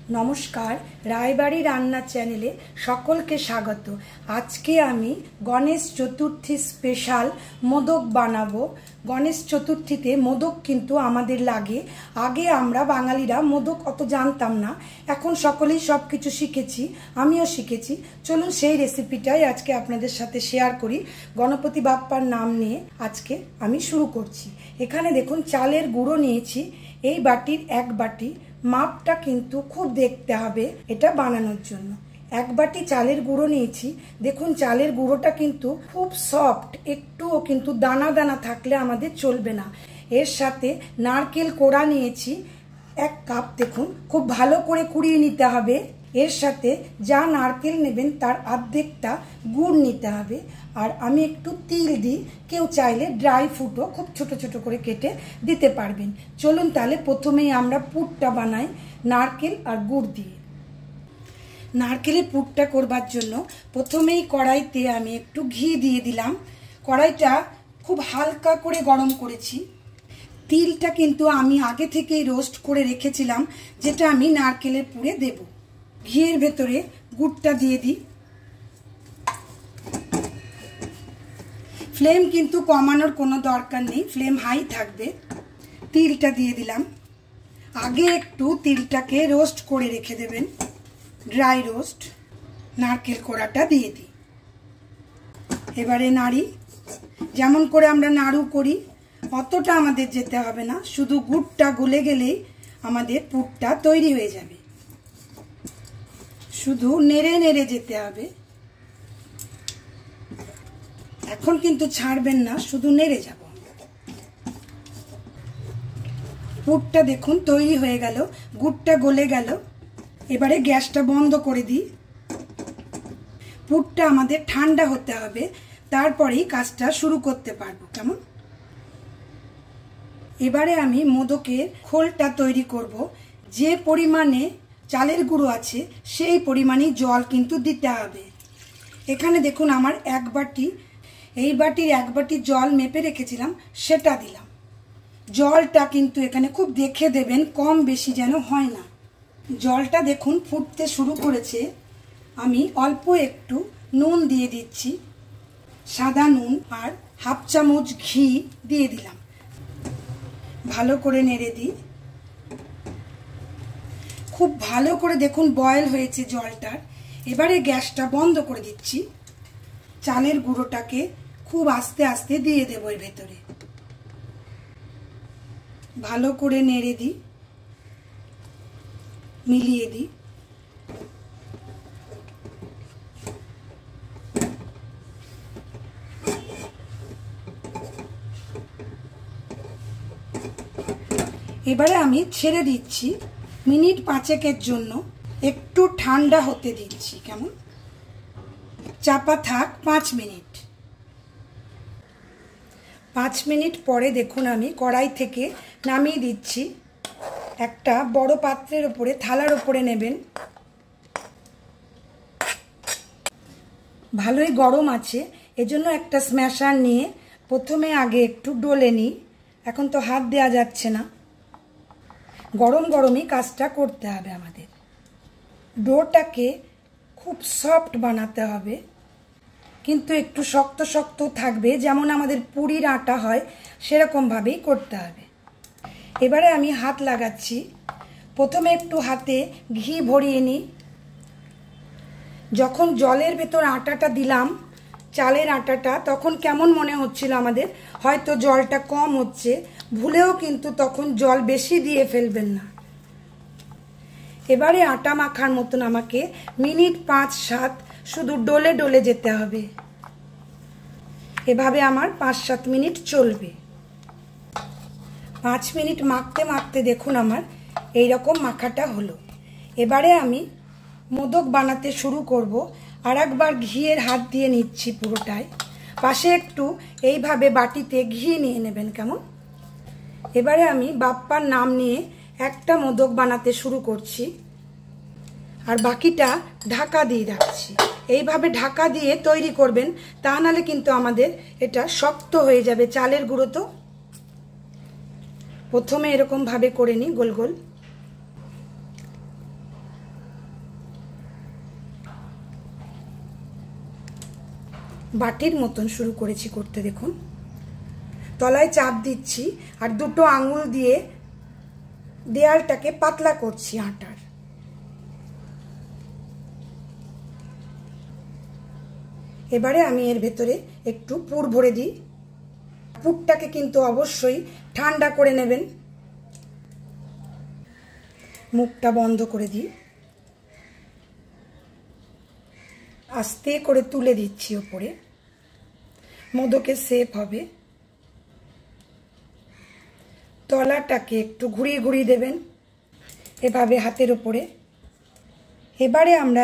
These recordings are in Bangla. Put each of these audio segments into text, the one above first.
नमस्कार रायबाड़ी रान्ना चैनेले सकलके स्वागत। आज के आमी गणेश चतुर्थी स्पेशल मोदक बानाबो। गणेश चतुर्थीते मोदक किन्तु आमादेर लागे। आगे आमरा बांगालीरा मोदक अत जानताम ना, एखन सकलेई सबकिछु शिखेछि, आमिओ शिखेछि। चलुन सेई रेसिपिटाई आजके आपनादेर साथे शेयार करी। गणपति बाप्पार नाम निये आजके आमी शुरू करछि। एखाने देखुन चालेर गुड़ो नियेछि, एई बाटिर एक बाटी। मापटा किन्तु खूब देखते हबे एटा बानानोर जोन्नो। एक बाटी चालेर गुड़ो नियेछि। देखुन चालेर गुड़ोटा किन्तु खूब सफ्ट, एकटुओ किन्तु दाना दाना थाकले आमादेर चलबे ना। एर साथे नारकेल कोड़ा नियेछि एक काप। देखुन खूब भालो करे कुड़िये निते हबे। एर साथे जा नारकेल नेबेन तार आर्धेकटा गुड़ निते हबे। और आमी एकटू तिल दी, केउ चाइले ड्राई फ्रुटो खूब छोटो छोटो करे केटे दिते पारबेन। चलुन ताहले प्रथमेई आमरा पुरटा बानाई नारकेल और गुड़ दिए। नारकेलेर पुरटा करबार जोन्नो प्रथमेई कड़ाईते आमी एकटू घी दिए दिलाम। कड़ाईटा खूब हालका करे गरम करेछि। तिलटा किन्तु आमी आगे थेकेई रोस्ट करे रेखेछिलाम, जेटा आमी नारकेलेर पुरे देब। घियेर भेतरे गुड़टा दिए दी। फ्लेम किन्तु कमानोर कोनो दरकार नेই, फ्लेम हाई थाकबे। तिलटा दिए दिलाम। आगे एकटू तिलटाके रोस्ट करे रेखे देबेन, ड्राई रोस्ट। नारकेल कोड़ाटा दिए दी। एबारे नाड़ी, जेमन करे आमरा नाड़ू करी अतटा आमादेर जेते हबे ना, शुधु गुड़टा गले गेलेई आमादेर पुरटा तैरी हये जाबे। शुधु नेड़े नेड़े जेते हबे। এখন কিন্তু ছাড়বেন না, শুধু নেড়ে যাব। পুরটা দেখুন তৈরি হয়ে গেল, গুড়টা গলে গেল। এবারে গ্যাসটা বন্ধ করে দিই। পুরটা আমাদের ঠান্ডা হতে হবে, তারপরেই কাজটা শুরু করতে পারবো। কেমন? এবারে আমি মোদকের খোলটা তৈরি করব। যে পরিমাণে চালের গুঁড়ো আছে সেই পরিমাণেই জল কিন্তু দিতে হবে। এখানে দেখুন আমার এক বাটি, এই বাটির এক বাটি জল মেপে রেখেছিলাম, সেটা দিলাম। জলটা কিন্তু এখানে খুব দেখে দেবেন, কম বেশি যেন হয় না। জলটা দেখুন ফুটতে শুরু করেছে। আমি অল্প একটু নুন দিয়ে দিচ্ছি, সাদা নুন, আর হাফ চামচ ঘি দিয়ে দিলাম। ভালো করে নেড়ে দিই। খুব ভালো করে দেখুন বয়েল হয়েছে জলটার। এবারে গ্যাসটা বন্ধ করে দিচ্ছি। চালের গুঁড়োটাকে খুব আস্তে আস্তে দিয়ে দেব এর ভেতরে। ভালো করে নেড়ে দিই, মিলিয়ে দিই। এবারে আমি ছেড়ে দিচ্ছি মিনিট 5-এর জন্য। একটু ঠান্ডা হতে দিচ্ছি। কেমন? চাপা থাক 5 মিনিট। 5 মিনিট পরে দেখুন আমি কড়াই থেকে নামিয়ে দিচ্ছি। একটা বড় পাত্রের উপরে, থালার উপরে নেবেন। ভালোই গরম আছে, এজন্য একটা স্ম্যাশার নিয়ে প্রথমে আগে একটু ডলে নিই। এখন তো হাত দেওয়া যাচ্ছে না, গরম গরমই কাজটা করতে হবে আমাদের। ডোটাকে খুব সফট বানাতে হবে, কিন্তু একটু শক্ত শক্ত থাকবে, যেমন আমাদের পুরির আটা হয় সেরকম ভাবেই করতে হবে। এবারে আমি হাত লাগাচ্ছি। প্রথমে একটু হাতে ঘি ভরিয়ে নিই। যখন জলের ভেতর আটাটা দিলাম, চালের আটাটা, তখন কেমন মনে হচ্ছিল আমাদের, হয়তো জলটা কম হচ্ছে। ভুলেও কিন্তু তখন জল বেশি দিয়ে ফেলবেন না। এবারে আটা মাখার মতন আমাকে মিনিট 5-7 শুধু ডলে ডলে যেতে হবে। এভাবে আমার 5-7 মিনিট চলবে। 5 মিনিট মাখতে মাখতে দেখুন আমার এই রকম মাখাটা হলো। এবারে আমি মোদক বানাতে শুরু করব। আর একবার ঘিয়ের হাত দিয়ে নিচ্ছি পুরোটাই। পাশে একটু এইভাবে বাটিতে ঘি নিয়ে নেবেন। কেমন? এবারে আমি বাপ্পার নাম নিয়ে একটা মোদক বানাতে শুরু করছি, আর বাকিটা ঢাকা দিয়ে রাখছি। এইভাবে ঢাকা দিয়ে তৈরি করবেন, তা নাহলে কিন্তু আমাদের এটা শক্ত হয়ে যাবে। চালের গুঁড়ো তো। প্রথমে এরকম ভাবে করে নিই গোল গোল। বাটির মতন শুরু করেছি করতে। দেখুন তলায় চাপ দিচ্ছি আর দুটো আঙুল দিয়ে দেয়ালটাকে পাতলা করছি আটার। এবারে আমি এর ভেতরে একটু পুর ভরে দিই। পুরটাকে কিন্তু অবশ্যই ঠান্ডা করে নেবেন। মুখটা বন্ধ করে দিই, আস্তে করে তুলে দিচ্ছি ওপরে। মোদকের শেপ হবে। তলাটাকে একটু ঘুরিয়ে ঘুরিয়ে দেবেন এভাবে হাতের ওপরে। এবারে আমরা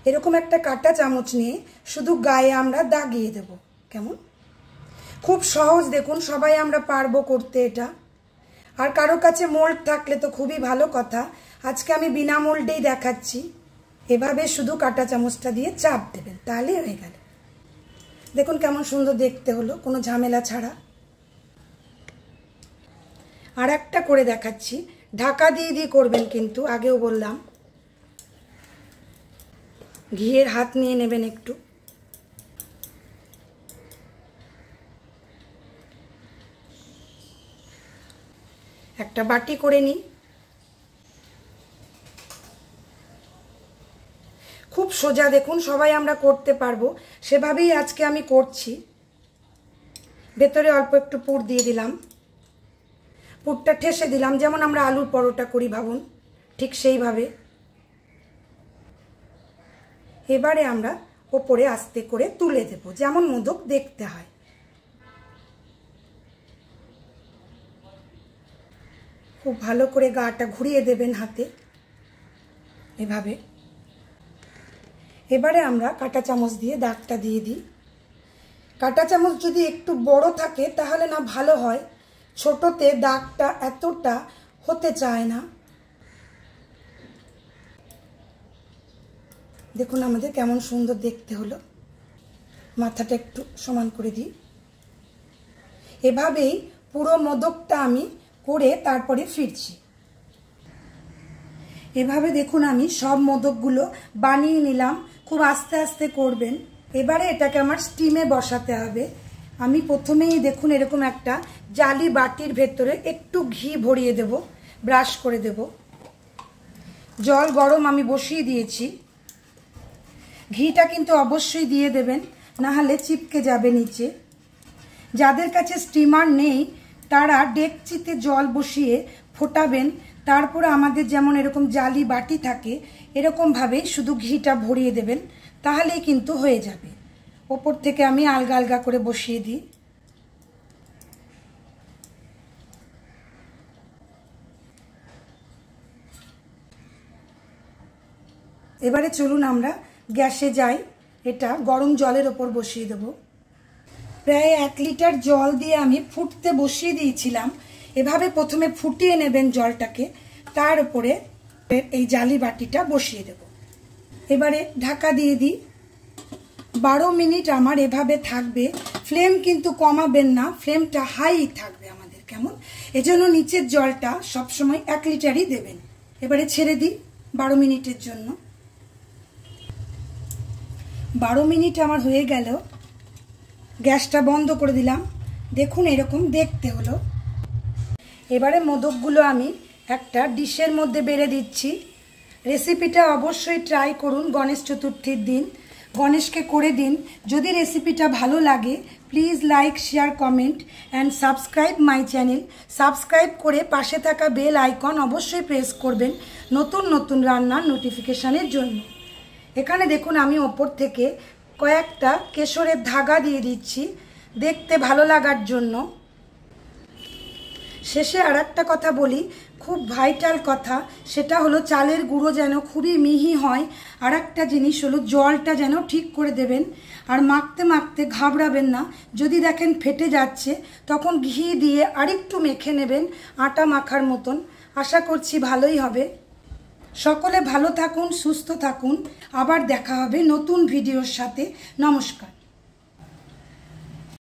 এরকম একটা কাঁটা চামচ নিয়ে শুধু গায়ে আমরা দাগিয়ে দেব। কেমন খুব সহজ, দেখুন সবাই আমরা পারবো করতে এটা। আর কারো কাছে মোল্ড থাকলে তো খুবই ভালো কথা, আজকে আমি বিনা মোল্ডেই দেখাচ্ছি। এভাবে শুধু কাঁটা চামচটা দিয়ে চাপ দেবেন, তাহলেই হয়ে গেল। দেখুন কেমন সুন্দর দেখতে হলো, কোনো ঝামেলা ছাড়া। আর একটা করে দেখাচ্ছি, ঢাকা দিয়ে দিয়ে করবেন কিন্তু, আগেও বললাম। ঘিয়ের হাত নিয়ে নেবেন একটু, একটা বাটি করে নিই। খুব সোজা, দেখুন সবাই আমরা করতে পারবো, সেভাবেই আজকে আমি করছি। ভেতরে অল্প একটু পুর দিয়ে দিলাম, পুরটা ঠেসে দিলাম, যেমন আমরা আলুর পরোটা করি ভাবুন, ঠিক সেইভাবে। এবারে আমরা ওপরে আস্তে করে তুলে দেব, যেমন মোদক দেখতে হয়। খুব ভালো করে গাটা ঘুরিয়ে দেবেন হাতে এভাবে। এবারে আমরা কাঁটা চামচ দিয়ে দাগটা দিয়ে দিই। কাঁটা চামচ যদি একটু বড় থাকে তাহলে না ভালো হয়, ছোটতে দাগটা এতটা হতে চায় না। দেখুন আমাদের কেমন সুন্দর দেখতে হলো। মাথাটা একটু সমান করে দিই। এভাবেই পুরো মোদকটা আমি করে তারপরে ফিরছি। এভাবে দেখুন আমি সব মোদকগুলো বানিয়ে নিলাম। খুব আস্তে আস্তে করবেন। এবারে এটাকে আমার স্টিমে বসাতে হবে। আমি প্রথমেই দেখুন এরকম একটা জালি বাটির ভেতরে একটু ঘি ভরিয়ে দেব, ব্রাশ করে দেব। জল গরম আমি বসিয়ে দিয়েছি। ঘিটা কিন্তু অবশ্যই দিয়ে দেবেন, না হলে চিপকে যাবে নিচে। যাদের কাছে স্টিমার নেই তারা ডেকচিতে জল বসিয়ে ফোটাবেন, তারপরে আমাদের যেমন এরকম জালি বাটি থাকে এরকমভাবেই শুধু ঘিটা ভরিয়ে দেবেন, তাহলেই কিন্তু হয়ে যাবে। ওপর থেকে আমি আলগা আলগা করে বসিয়ে দিই। এবারে চলুন আমরা গ্যাসে যাই। এটা গরম জলের ওপর বসিয়ে দেব। প্রায় 1 লিটার জল দিয়ে আমি ফুটতে বসিয়ে দিয়েছিলাম। এভাবে প্রথমে ফুটিয়ে নেবেন জলটাকে, তার উপরে এই জালি বাটিটা বসিয়ে দেব। এবারে ঢাকা দিয়ে দিই। 12 মিনিট আমার এভাবে থাকবে। ফ্লেম কিন্তু কমাবেন না, ফ্লেমটা হাই থাকবে আমাদের। কেমন, এজন্য নিচের জলটা সবসময় 1 লিটারই দেবেন। এবারে ছেড়ে দিই 12 মিনিটের জন্য। 12 মিনিট আমার হয়ে গেল। গ্যাসটা বন্ধ করে দিলাম। দেখুন এরকম দেখতে হলো। এবারে মোদকগুলো আমি একটা ডিশের মধ্যে বেড়ে দিচ্ছি। রেসিপিটা অবশ্যই ট্রাই করুন গণেশ চতুর্থীর দিন। গণেশকে করে দিন। যদি রেসিপিটা ভালো লাগে please like, share, comment and subscribe my channel. Subscribe করে পাশে থাকা বেল আইকন অবশ্যই প্রেস করবেন নতুন নতুন রান্নার নোটিফিকেশানের জন্য। এখানে দেখুন আমি ওপর থেকে কয়েকটা কেশরের ধাগা দিয়ে দিচ্ছি দেখতে ভালো লাগার জন্য। শেষে আর একটা কথা বলি, খুব ভাইটাল কথা, সেটা হলো চালের গুঁড়ো যেন খুবই মিহি হয়। আর একটা জিনিস হলো জলটা যেন ঠিক করে দেবেন। আর মাখতে মাখতে ঘাবড়াবেন না। যদি দেখেন ফেটে যাচ্ছে তখন ঘি দিয়ে আরেকটু মেখে নেবেন আটা মাখার মতন। আশা করছি ভালোই হবে। সকলে ভালো থাকুন, সুস্থ থাকুন। আবার দেখা হবে নতুন ভিডিওর সাথে। নমস্কার।